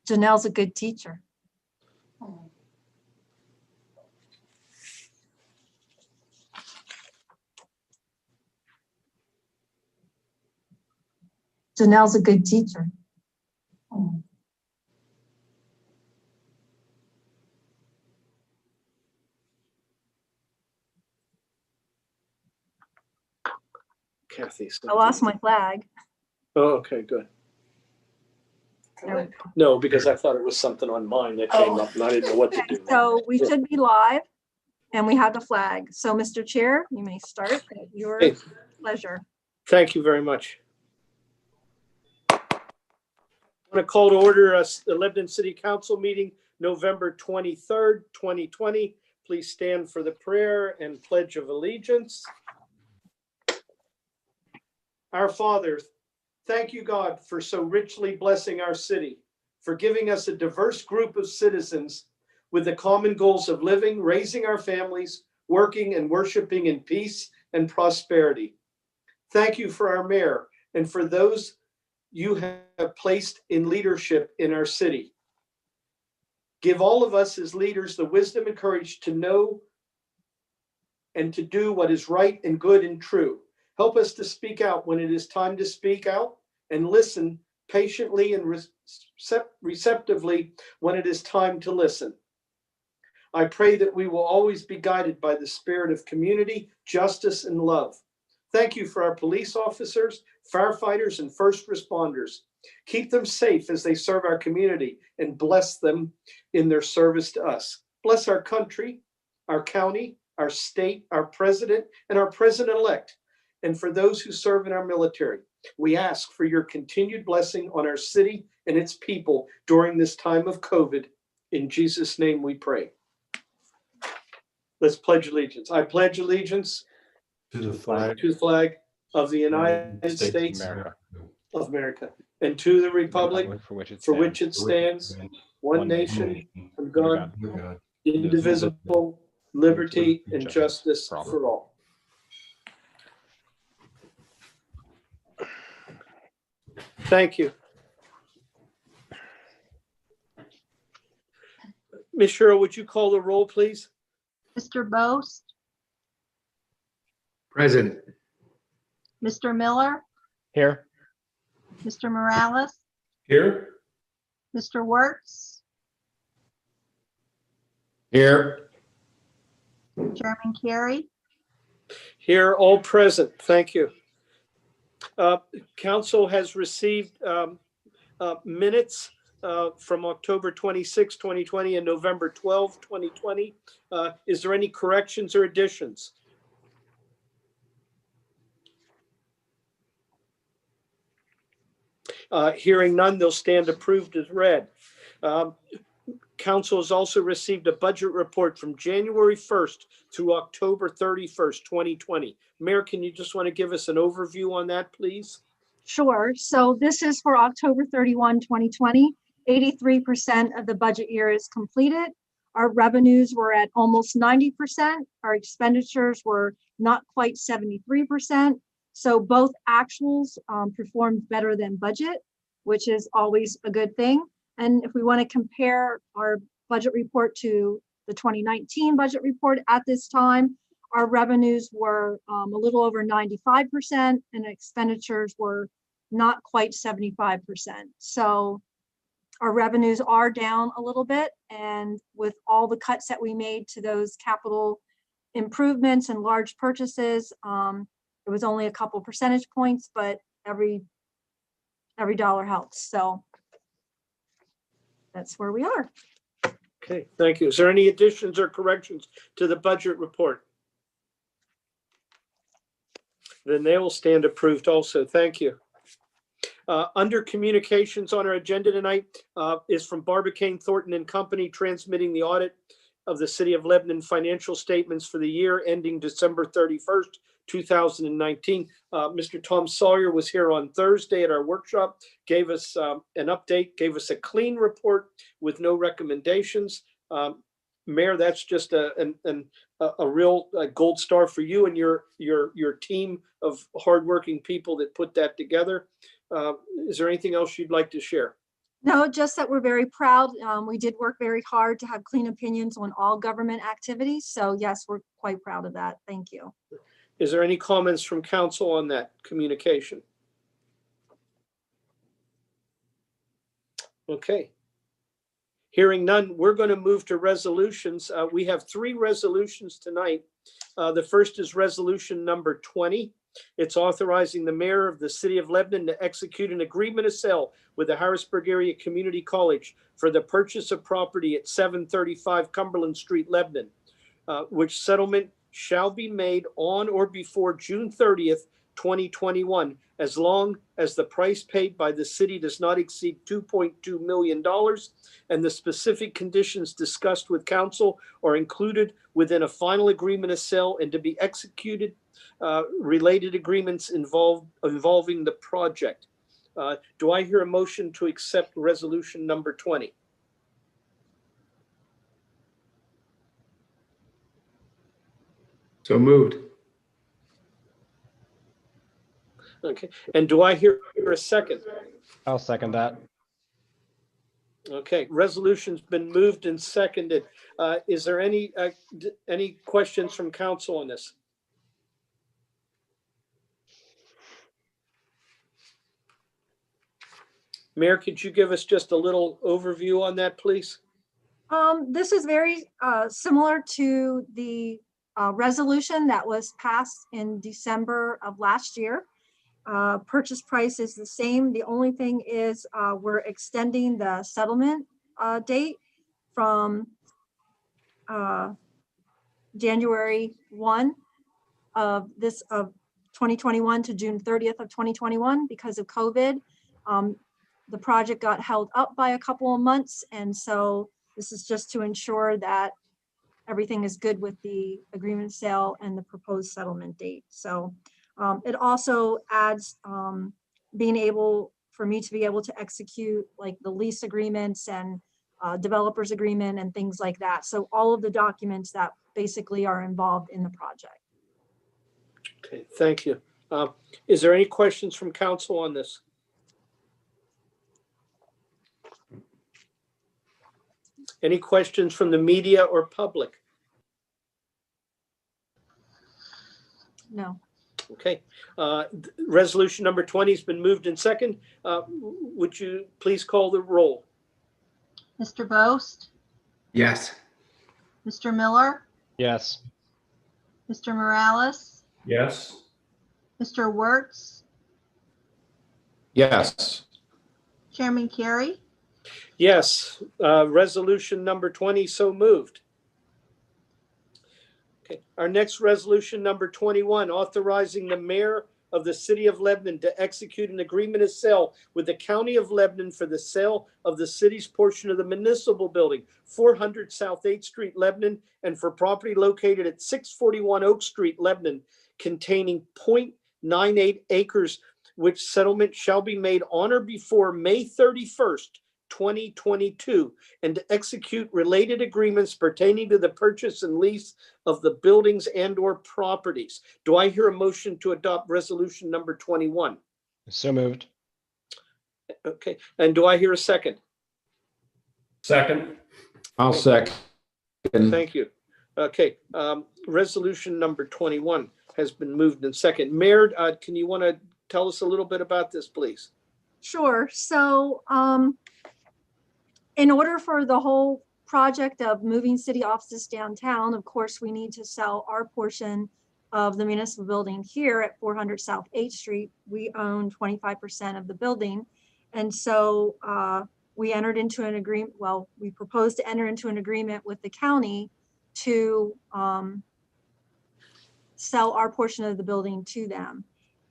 Janelle's a good teacher. Janelle's a good teacher. Kathy. I lost my flag. Oh, okay, good. There we go. No, because I thought it was something on mine that came up and I didn't know what to Okay, do. so we should be live and we have the flag. So Mr. Chair, you may start at your Hey, pleasure. thank you very much. I'm going to call to order the Lebanon City Council meeting, November 23rd, 2020. Please stand for the prayer and pledge of allegiance. Our Father, thank you, God, for so richly blessing our city, for giving us a diverse group of citizens with the common goals of living, raising our families, working and worshiping in peace and prosperity. Thank you for our mayor and for those you have placed in leadership in our city. Give all of us as leaders the wisdom and courage to know and to do what is right and good and true. Help us to speak out when it is time to speak out and listen patiently and receptively when it is time to listen. I pray that we will always be guided by the spirit of community, justice, and love. Thank you for our police officers, firefighters, and first responders. Keep them safe as they serve our community and bless them in their service to us. Bless our country, our county, our state, our president, and our president-elect. And for those who serve in our military, we ask for your continued blessing on our city and its people during this time of COVID. In Jesus' name we pray. Let's pledge allegiance. I pledge allegiance to the flag of the United States of America and to the republic for which it stands, one nation, under God, indivisible, liberty and justice for all. Thank you. Ms. Sherrill, would you call the roll, please? Mr. Boast, Present. Mr. Miller, Here. Mr. Morales, Here. Mr. Wertz, Here. Chairman Carey, Here, all present. Thank you. Council has received minutes from October 26, 2020 and November 12, 2020. Is there any corrections or additions? Hearing none, they'll stand approved as read. Council has also received a budget report from January 1st through October 31st, 2020. Mayor, can you just want to give us an overview on that, please? Sure. So this is for October 31, 2020. 83% of the budget year is completed. Our revenues were at almost 90%. Our expenditures were not quite 73%. So both actuals performed better than budget, which is always a good thing. And if we want to compare our budget report to the 2019 budget report at this time, our revenues were a little over 95% and expenditures were not quite 75%. So our revenues are down a little bit, and with all the cuts that we made to those capital improvements and large purchases, it was only a couple percentage points, but every dollar helps. So that's where we are. Okay, thank you. Is there any additions or corrections to the budget report? Then they will stand approved also. Thank you. Under communications on our agenda tonight is from Barbicane Thornton and Company, transmitting the audit of the City of Lebanon financial statements for the year ending December 31st, 2019. Mr. Tom Sawyer was here on Thursday at our workshop, gave us an update, gave us a clean report with no recommendations. Mayor, that's just a real gold star for you and your team of hardworking people that put that together. Is there anything else you'd like to share? No, just that we're very proud. We did work very hard to have clean opinions on all government activities. So yes, we're quite proud of that. Thank you. Is there any comments from council on that communication? Okay. Hearing none, we're going to move to resolutions. We have 3 resolutions tonight. The first is resolution number 20. It's authorizing the mayor of the city of Lebanon to execute an agreement of sale with the Harrisburg Area Community College for the purchase of property at 735 Cumberland Street, Lebanon, which settlement shall be made on or before June 30th, 2021, as long as the price paid by the city does not exceed $2.2 million and the specific conditions discussed with council are included within a final agreement of sale and to be executed related agreements involving the project. Do I hear a motion to accept resolution number 20? So moved. Okay, and do I hear a second? I'll second that. Okay, resolution's been moved and seconded. Is there any questions from council on this? Mayor, could you give us just a little overview on that, please? This is very similar to the resolution that was passed in December of last year. Purchase price is the same. The only thing is we're extending the settlement date from January 1 of 2021 to June 30th of 2021 because of COVID. The project got held up by a couple of months, and so this is just to ensure that everything is good with the agreement sale and the proposed settlement date. So it also adds being able for me to be able to execute like the lease agreements and developers agreement and things like that. So all of the documents that basically are involved in the project. Okay, thank you. Is there any questions from council on this? Any questions from the media or public? No. Okay, resolution number 20 has been moved and second. Would you please call the roll? Mr. Boast, Yes. Mr. Miller, Yes. Mr. Morales, Yes. Mr. Wertz, Yes. Chairman Carey, Yes, resolution number 20 so moved. Okay, our next resolution number 21, authorizing the mayor of the city of Lebanon to execute an agreement of sale with the county of Lebanon for the sale of the city's portion of the municipal building, 400 South 8th Street, Lebanon, and for property located at 641 Oak Street, Lebanon, containing 0.98 acres, which settlement shall be made on or before May 31st, 2022, and to execute related agreements pertaining to the purchase and lease of the buildings and or properties. Do I hear a motion to adopt resolution number 21? So moved. Okay, and do I hear a second? Second. I'll second. Thank you. Okay, resolution number 21 has been moved and second. Mayor, can you want to tell us a little bit about this, please? Sure. So in order for the whole project of moving city offices downtown, of course, we need to sell our portion of the municipal building here at 400 South 8th Street. We own 25% of the building. And so we entered into an agreement, well, we proposed to enter into an agreement with the county to sell our portion of the building to them.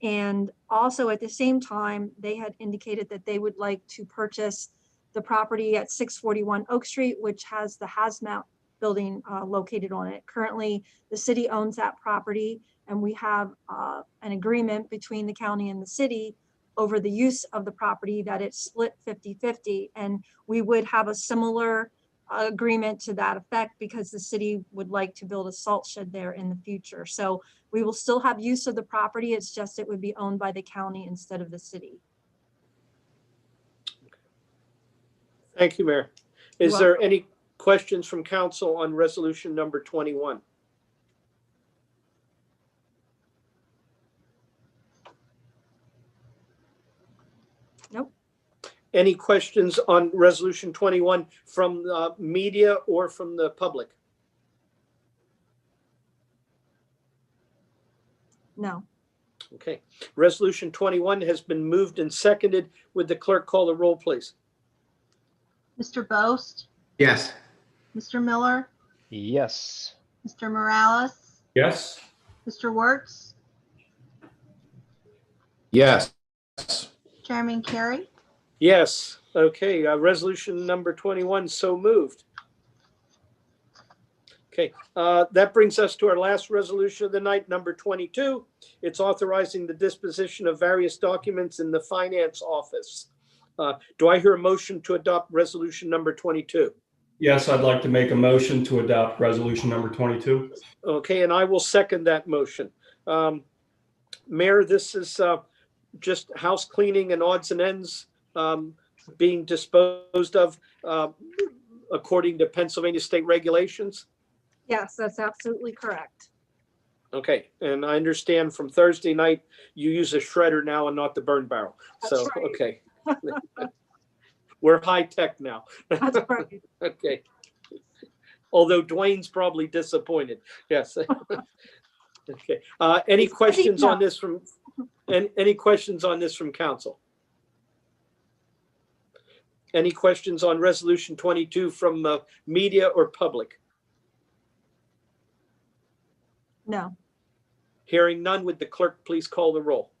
And also at the same time, they had indicated that they would like to purchase the property at 641 Oak Street, which has the hazmat building located on it. Currently, the city owns that property, and we have an agreement between the county and the city over the use of the property that it's split 50-50. And we would have a similar agreement to that effect because the city would like to build a salt shed there in the future. So we will still have use of the property. It's just it would be owned by the county instead of the city. Thank you, Mayor. You're Is there any questions from council on resolution number 21? Nope. Any questions on resolution 21 from the media or from the public? No. Okay. Resolution 21 has been moved and seconded. Would the clerk call the roll, please? Mr. Boast, Yes. Mr. Miller, Yes. Mr. Morales, Yes. Mr. Wertz, Yes. Chairman Carey, Yes. Okay. Resolution number 21, so moved. Okay. That brings us to our last resolution of the night, number 22. It's authorizing the disposition of various documents in the finance office. Do I hear a motion to adopt resolution number 22? Yes, I'd like to make a motion to adopt resolution number 22. Okay, and I will second that motion. Mayor, this is just house cleaning and odds and ends being disposed of according to Pennsylvania state regulations. Yes, that's absolutely correct. Okay, and I understand from Thursday night, you use a shredder now and not the burn barrel. So, That's right. okay. We're high tech now. That's right. Okay. Although Dwayne's probably disappointed. Yes. Okay. Any questions on this from any questions on this from council? Any questions on resolution 22 from media or public? No. Hearing none, would the clerk please call the roll?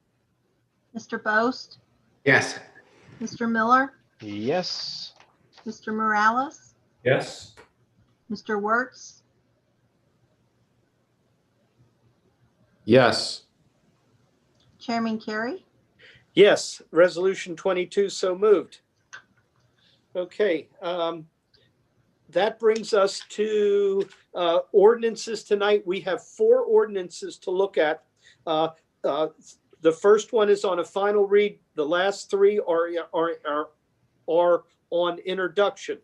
Mr. Boast, Yes. Mr. Miller, Yes. Mr. Morales, Yes. Mr. Wertz, Yes. Chairman Carey, Yes, resolution 22 so moved. Okay, that brings us to ordinances tonight. We have 4 ordinances to look at. The first one is on a final read. The last 3 are on introduction.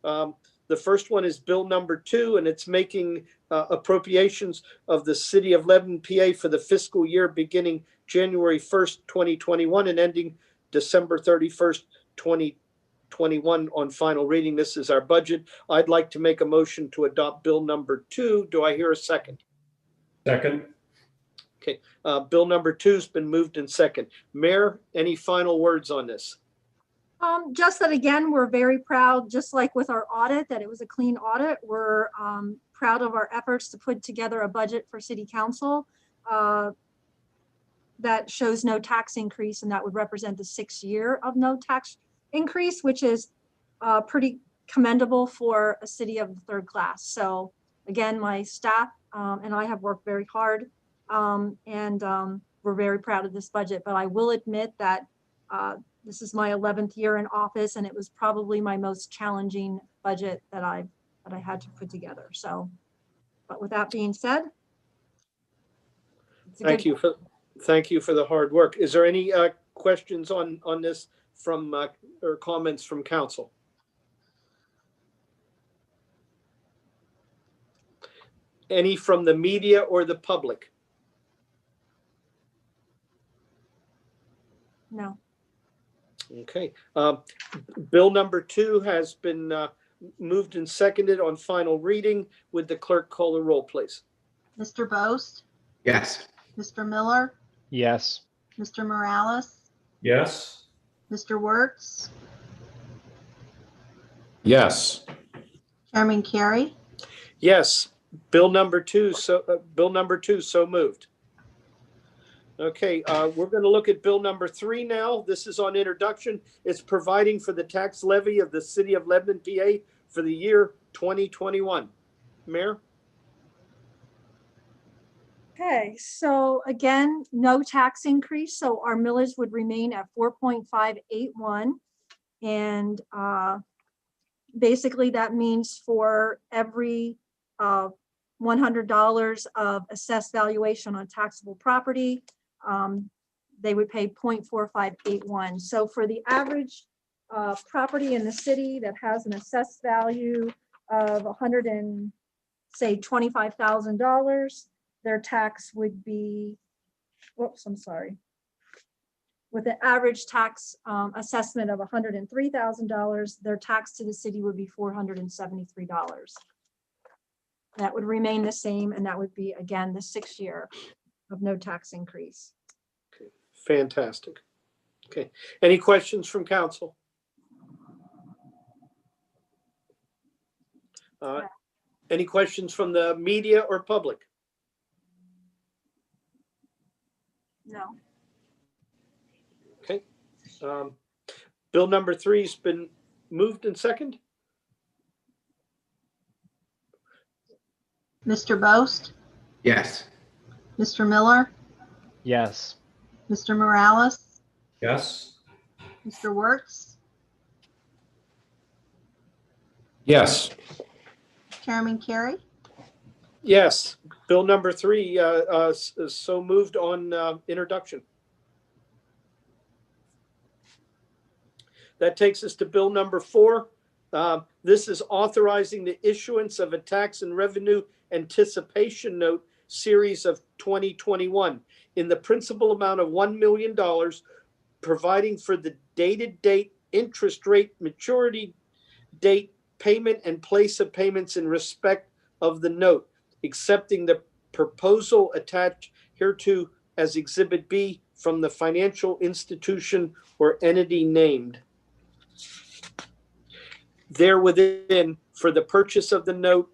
The first one is bill number 2, and it's making appropriations of the city of Lebanon, PA for the fiscal year beginning January 1st, 2021 and ending December 31st, 2021 on final reading. This is our budget. I'd like to make a motion to adopt bill number 2. Do I hear a second? Second. Okay, bill number 2 has been moved and second. Mayor, any final words on this? Just that again, we're very proud, just like with our audit, that it was a clean audit. We're proud of our efforts to put together a budget for city council that shows no tax increase, and that would represent the 6th year of no tax increase, which is pretty commendable for a city of the 3rd class. So again, my staff and I have worked very hard, and we're very proud of this budget. But I will admit that this is my 11th year in office, and it was probably my most challenging budget that I had to put together. So, but with that being said, Thank you for the hard work. Is there any questions on this from or comments from council? Any from the media or the public? No. Okay. Bill number 2 has been moved and seconded on final reading. Would the clerk call the roll, please? Mr. Boast, Yes. Mr. Miller, Yes. Mr. Morales, Yes. Mr. Wertz, Yes. Chairman Carey, Yes. Bill number 2. Bill number 2 so moved. Okay, we're going to look at bill number 3 now. This is on introduction. It's providing for the tax levy of the city of Lebanon, PA for the year 2021. Mayor? Okay, so again, no tax increase. So our millage would remain at 4.581. And basically that means for every $100 of assessed valuation on taxable property, they would pay 0.4581. So for the average property in the city that has an assessed value of $25,000, their tax would be, whoops, I'm sorry. With an average tax assessment of $103,000, their tax to the city would be $473. That would remain the same, and that would be, again, the 6th year of no tax increase. Okay, fantastic. Okay, any questions from council? Any questions from the media or public? No. Okay. Bill number 3 has been moved and second. Mr. Boast, Yes. Mr. Miller, Yes. Mr. Morales, Yes. Mr. Wertz, Yes. Chairman Carey, Yes, bill number 3 is so moved on introduction. That takes us to bill number 4. This is authorizing the issuance of a tax and revenue anticipation note series of 2021 in the principal amount of $1 million, providing for the dated date, interest rate, maturity date, payment, and place of payments in respect of the note, accepting the proposal attached hereto as Exhibit B from the financial institution or entity named there within for the purchase of the note,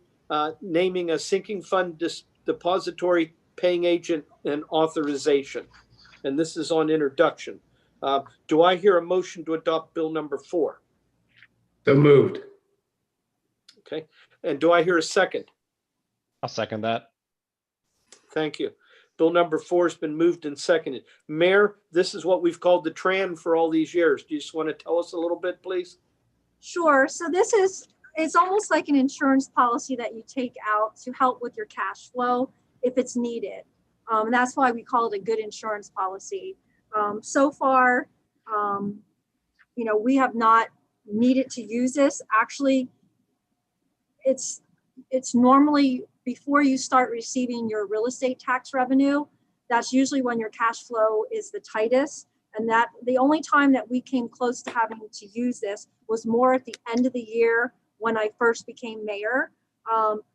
naming a sinking fund depository paying agent and authorization. And this is on introduction. Do I hear a motion to adopt bill number 4? So moved. Okay. And do I hear a second? I'll second that. Thank you. Bill number 4 has been moved and seconded. Mayor, this is what we've called the TRAN for all these years. Do you just want to tell us a little bit, please? Sure. So it's almost like an insurance policy that you take out to help with your cash flow if it's needed. And that's why we call it a good insurance policy. So far, we have not needed to use this. Actually, it's normally before you start receiving your real estate tax revenue. That's usually when your cash flow is the tightest. And that the only time that we came close to having to use this was more at the end of the year when I first became mayor.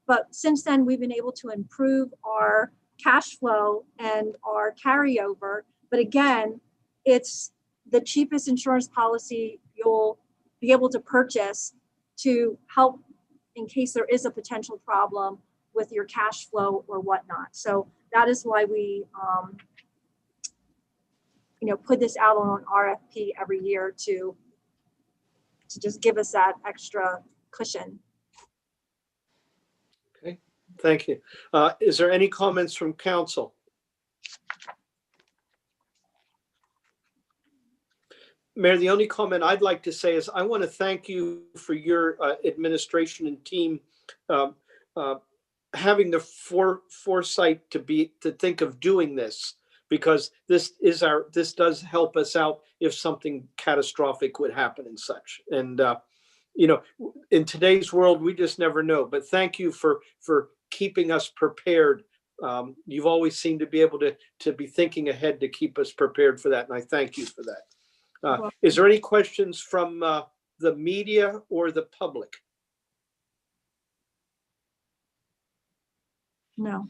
But since then, we've been able to improve our cash flow and our carryover. But again, it's the cheapest insurance policy you'll be able to purchase to help in case there is a potential problem with your cash flow or whatnot. So that is why we put this out on an RFP every year to just give us that extra cushion. Okay, thank you. Is there any comments from council? Mayor, the only comment I'd like to say is I want to thank you for your administration and team having the foresight to think of doing this, because this does help us out if something catastrophic would happen and such. And in today's world, we just never know. But thank you for keeping us prepared. You've always seemed to be able to be thinking ahead to keep us prepared for that, and I thank you for that. Is there any questions from the media or the public? No.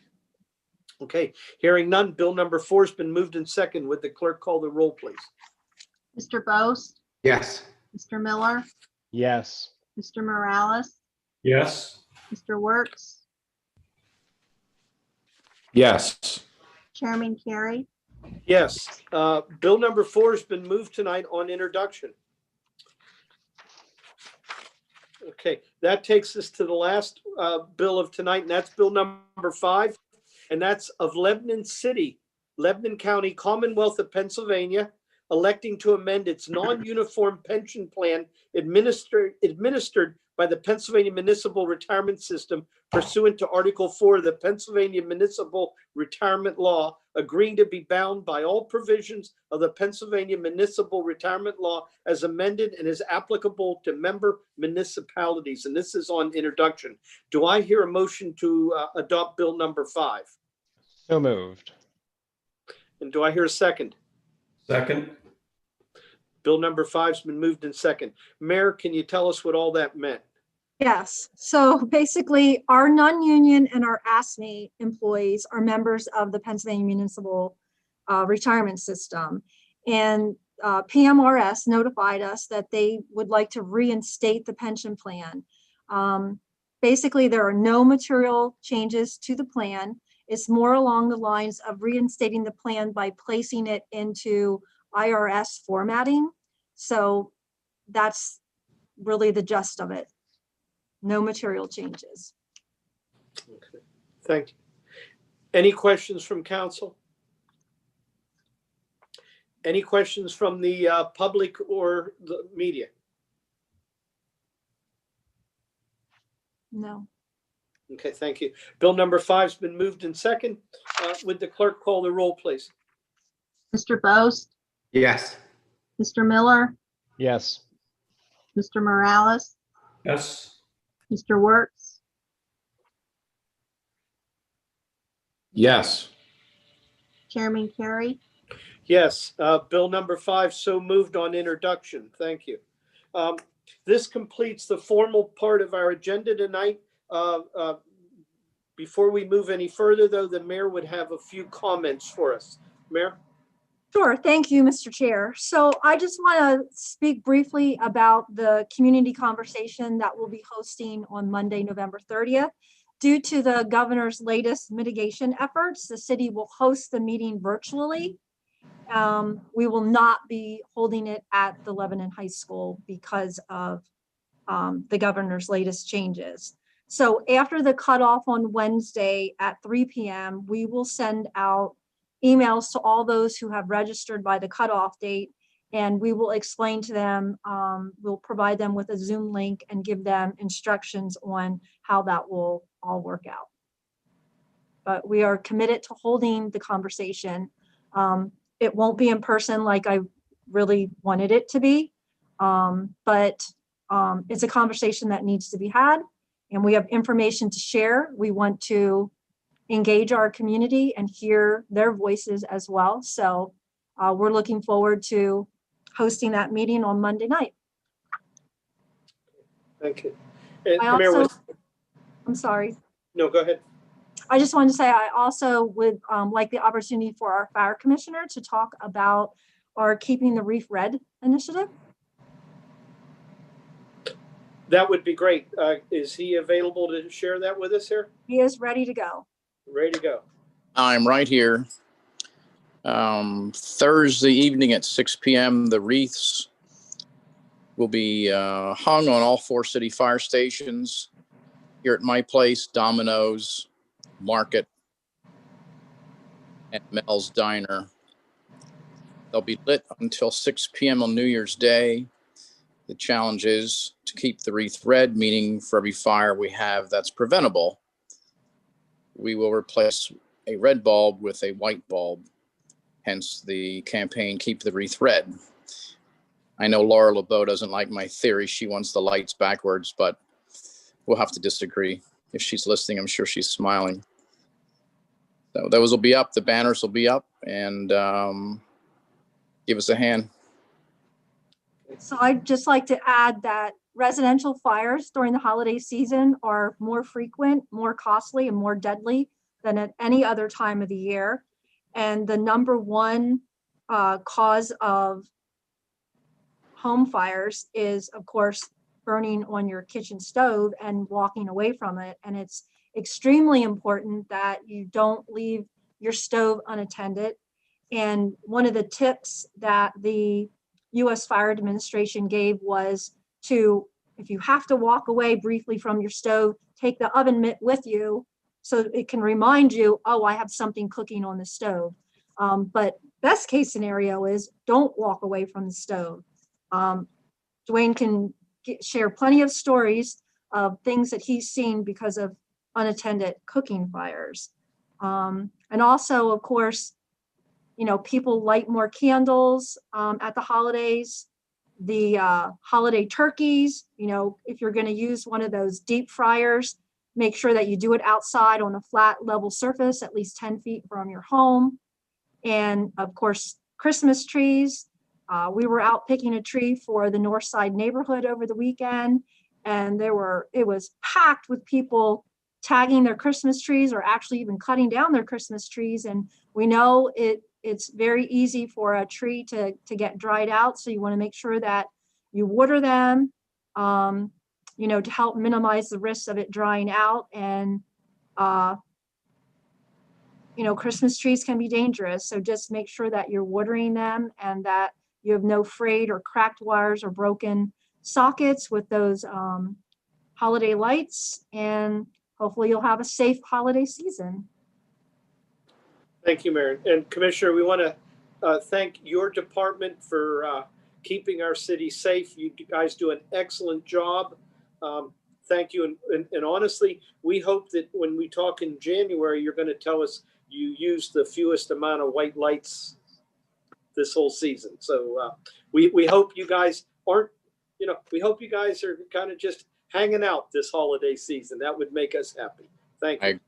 Okay, hearing none, bill number 4 has been moved and seconded. Would the clerk call the roll, please? Mr. Boast, Yes. Mr. Miller, Yes. Mr. Morales, Yes. Mr. Wertz, Yes. Chairman Carey, Yes, bill number 4 has been moved tonight on introduction. Okay, that takes us to the last bill of tonight, and that's bill number 5, and that's of Lebanon City, Lebanon County, Commonwealth of Pennsylvania, electing to amend its non-uniform pension plan administered by the Pennsylvania Municipal Retirement System pursuant to Article 4 of the Pennsylvania Municipal Retirement Law, agreeing to be bound by all provisions of the Pennsylvania Municipal Retirement Law as amended and is applicable to member municipalities. And this is on introduction. Do I hear a motion to adopt Bill number 5? So moved. And do I hear a second? Second. Bill number 5's been moved in second. Mayor, can you tell us what all that meant? Yes, so basically our non-union and our ASME employees are members of the Pennsylvania Municipal Retirement System. And PMRS notified us that they would like to reinstate the pension plan. Basically, there are no material changes to the plan. It's more along the lines of reinstating the plan by placing it into IRS formatting. So that's really the gist of it. No material changes. Okay, thank you. Any questions from council? Any questions from the public or the media? No. Okay, thank you. Bill number 5's been moved in second. Would the clerk call the roll, please? Mr. Boast, Yes. Mr. Miller, Yes. Mr. Morales, Yes. Mr. Wertz, Yes. Chairman Carey, Yes, bill number 5 so moved on introduction. Thank you. This completes the formal part of our agenda tonight. Before we move any further, though, the mayor would have a few comments for us. Mayor? Sure, thank you, Mr. Chair. So I just want to speak briefly about the community conversation that we'll be hosting on Monday, November 30th. Due to the governor's latest mitigation efforts, the city will host the meeting virtually. We will not be holding it at the Lebanon High School because of the governor's latest changes. So after the cutoff on Wednesday at 3 p.m., we will send out emails to all those who have registered by the cutoff date, and we will explain to them, we'll provide them with a Zoom link and give them instructions on how that will all work out. But we are committed to holding the conversation. It won't be in person like I really wanted it to be, but it's a conversation that needs to be had, and we have information to share. We want to engage our community and hear their voices as well. So we're looking forward to hosting that meeting on Monday night. Thank you. And I Mayor, also, I'm sorry. no, go ahead. I just wanted to say I also would like the opportunity for our fire commissioner to talk about our Keeping the Reef Red initiative. That would be great. Is he available to share that with us here? He is ready to go. Ready to go. I'm right here. Thursday evening at 6 p.m., the wreaths will be hung on all 4 city fire stations here at my place, Domino's, Market, and Mel's Diner. They'll be lit until 6 p.m. on New Year's Day. The challenge is to keep the wreath red, meaning for every fire we have that's preventable, we will replace a red bulb with a white bulb, hence the campaign Keep the Wreath Red. I know Laura LeBeau doesn't like my theory. She wants the lights backwards, but we'll have to disagree. If she's listening, I'm sure she's smiling. So those will be up, the banners will be up, and give us a hand. So I'd just like to add that residential fires during the holiday season are more frequent, more costly, and more deadly than at any other time of the year. And the number one cause of home fires is, of course, burning on your kitchen stove and walking away from it. And it's extremely important that you don't leave your stove unattended. And one of the tips that the U.S. Fire Administration gave was to, if you have to walk away briefly from your stove, take the oven mitt with you so it can remind you, oh, I have something cooking on the stove. But best case scenario is don't walk away from the stove. Dwayne can share plenty of stories of things that he's seen because of unattended cooking fires. And also, of course, people light more candles at the holidays. The holiday turkeys, if you're going to use one of those deep fryers, make sure that you do it outside on a flat level surface, at least 10 feet from your home. And of course, Christmas trees. We were out picking a tree for the North Side neighborhood over the weekend, and it was packed with people tagging their Christmas trees or actually even cutting down their Christmas trees. And we know it's very easy for a tree to get dried out. So you want to make sure that you water them, to help minimize the risk of it drying out. And, Christmas trees can be dangerous. So just make sure that you're watering them and that you have no frayed or cracked wires or broken sockets with those holiday lights. And hopefully you'll have a safe holiday season. Thank you, Mary. And Commissioner, we want to thank your department for keeping our city safe. You guys do an excellent job. Thank you. And honestly, we hope that when we talk in January, you're going to tell us you use the fewest amount of white lights this whole season. So we hope you guys aren't, we hope you guys are kind of just hanging out this holiday season. That would make us happy. Thank you.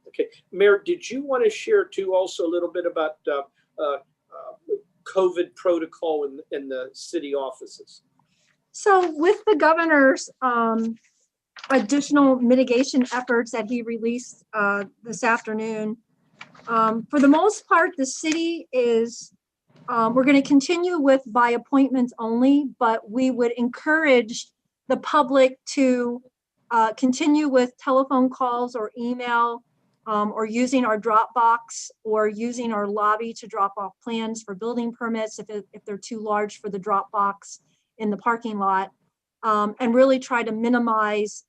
Okay, Mayor, did you want to share too also a little bit about COVID protocol in the city offices? So with the governor's additional mitigation efforts that he released this afternoon, for the most part, the city is, we're going to continue with by appointments only, but we would encourage the public to continue with telephone calls or email, or using our Dropbox or using our lobby to drop off plans for building permits if they're too large for the Dropbox in the parking lot, and really try to minimize,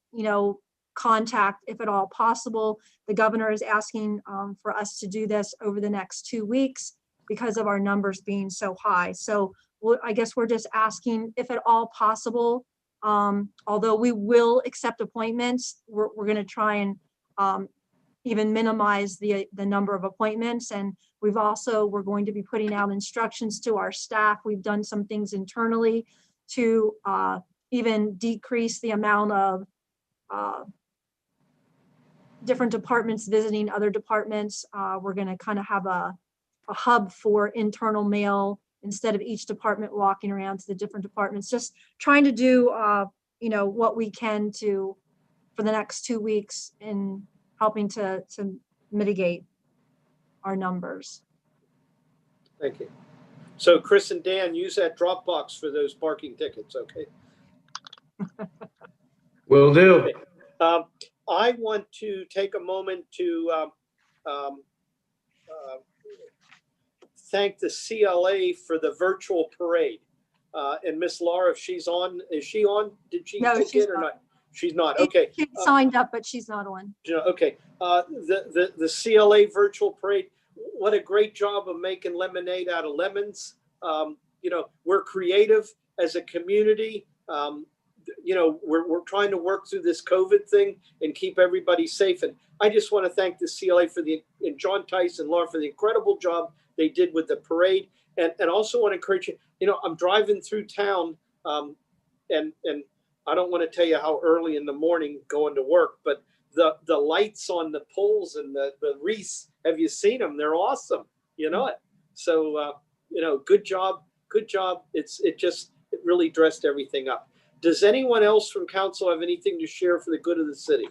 contact if at all possible. The governor is asking for us to do this over the next 2 weeks because of our numbers being so high. So I guess we're just asking if at all possible, although we will accept appointments, we're going to try and even minimize the number of appointments. And we're going to be putting out instructions to our staff. We've done some things internally to even decrease the amount of different departments visiting other departments. We're going to kind of have a hub for internal mail instead of each department walking around to the different departments, just trying to do what we can for the next 2 weeks in helping to mitigate our numbers. Thank you. So Chris and Dan, use that Dropbox for those parking tickets, okay? Will do. I want to take a moment to thank the CLA for the virtual parade. And Miss Laura, if she's on, is she on? Did she No, take she's it or not. not? She's not. Okay. She signed up, but she's not on. Okay. The CLA virtual parade, what a great job of making lemonade out of lemons. We're creative as a community. We're trying to work through this COVID thing and keep everybody safe. And I just want to thank the CLA and John Tice and Laura for the incredible job they did with the parade. And also want to encourage you, I'm driving through town and I don't want to tell you how early in the morning going to work, but the lights on the poles and the wreaths, have you seen them? They're awesome. You know it. So, good job. Good job. It really dressed everything up. Does anyone else from council have anything to share for the good of the city?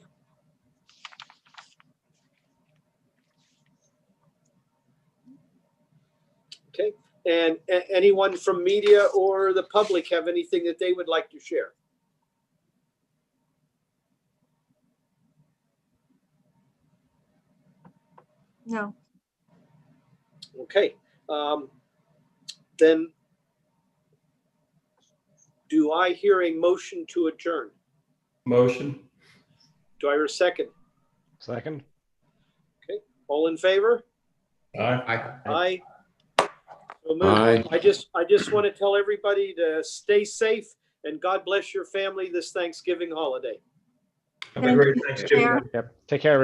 Okay. And anyone from media or the public have anything that they would like to share? No. Okay. Then do I hear a motion to adjourn? Motion. Do I hear a second? Second. Okay. All in favor? Aye. Aye. So moved. Aye. I just want to tell everybody to stay safe and God bless your family this Thanksgiving holiday. Have a great Thank you, Thanksgiving. Chair. Yep. Take care,